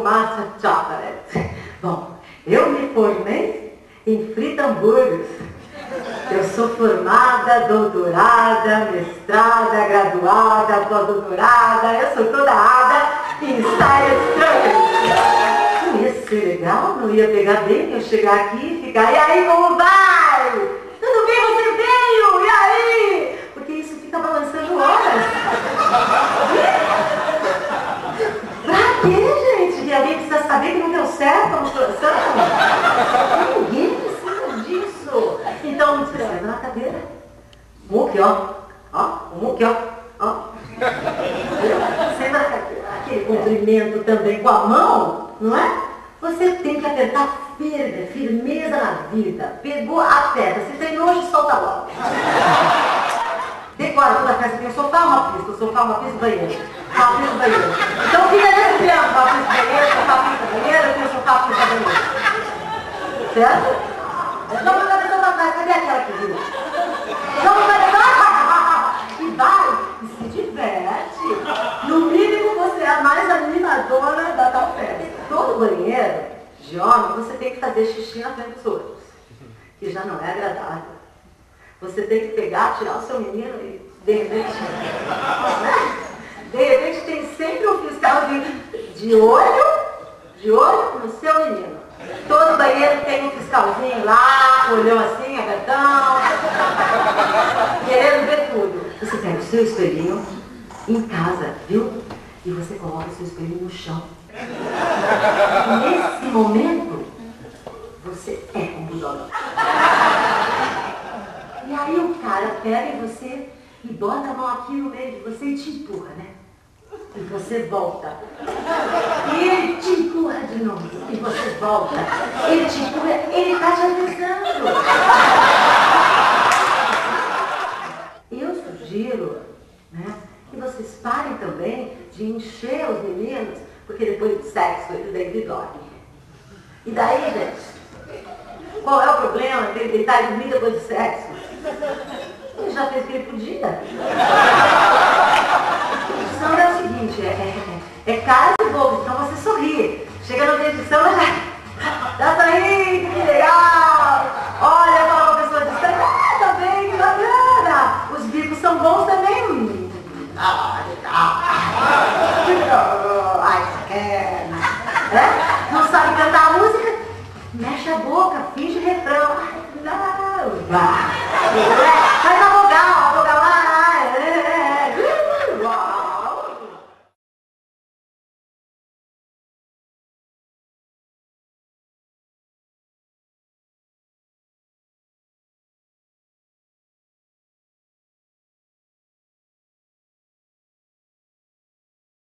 Master Chocolate. Bom, eu me formei em frita hambúrgueres. Eu sou formada, doutorada, mestrada, graduada, pós-doutorada, eu sou toda ada em Science Truck. Não ia ser legal? Não ia pegar bem eu chegar aqui e ficar, e aí, como vai? Tudo bem, você veio? E aí? Porque isso fica balançando horas. Pra quê, gente? Que alguém precisa saber que não deu certo a musculação? Ninguém precisa disso. Então, você senta na cadeira. Aqui, ó. Aqui, ó. Senta na cadeira. Aquele comprimento também com a mão, não é? Você tem que apertar firmeza na vida. Pegou, aperta. Se treinou hoje, solta logo. Decora toda a festa. Tem um sofá, uma pista, banheiro. Banheiro. Então fica nesse tempo. Uma pista, banheiro, tem um sofá, pista, banheiro. Certo? Joga a cabeça pra trás. Cadê aquela que viu? Joga a cabeça. E vai. E se diverte. No mínimo, você é a mais animadora da tal festa. Todo banheiro de homem, você tem que fazer xixi na frente dos outros. Que já não é agradável. Você tem que pegar, tirar o seu menino e, de repente, tem sempre um fiscal de olho no seu menino. Todo banheiro tem um fiscalzinho lá, olhão assim, abertão, querendo ver tudo. Você pega o seu espelhinho em casa, viu? E você coloca o seu espelhinho no chão. Nesse momento, você é um bulldog. E aí o cara pega em você e bota a mão aqui no meio de você e te empurra, né? E você volta. E ele te empurra de novo. E você volta. Ele te empurra, ele está te avisando. Eu sugiro, né, que vocês parem também de encher os meninos, porque depois do sexo eles ainda dormem. E daí, gente, qual é o problema dele deitar e dormir depois do sexo? Ele já fez o que ele podia. A edição é o seguinte, é cara e bobo, então você sorri. Chega no dia de edição, já tá rindo, que legal. Olha, fala com a pessoa de distância, tá bem, que bacana. Os bicos são bons também. Ai, bacana. Não sabe cantar a música? Mexe a boca, finge refrão. Ai, não.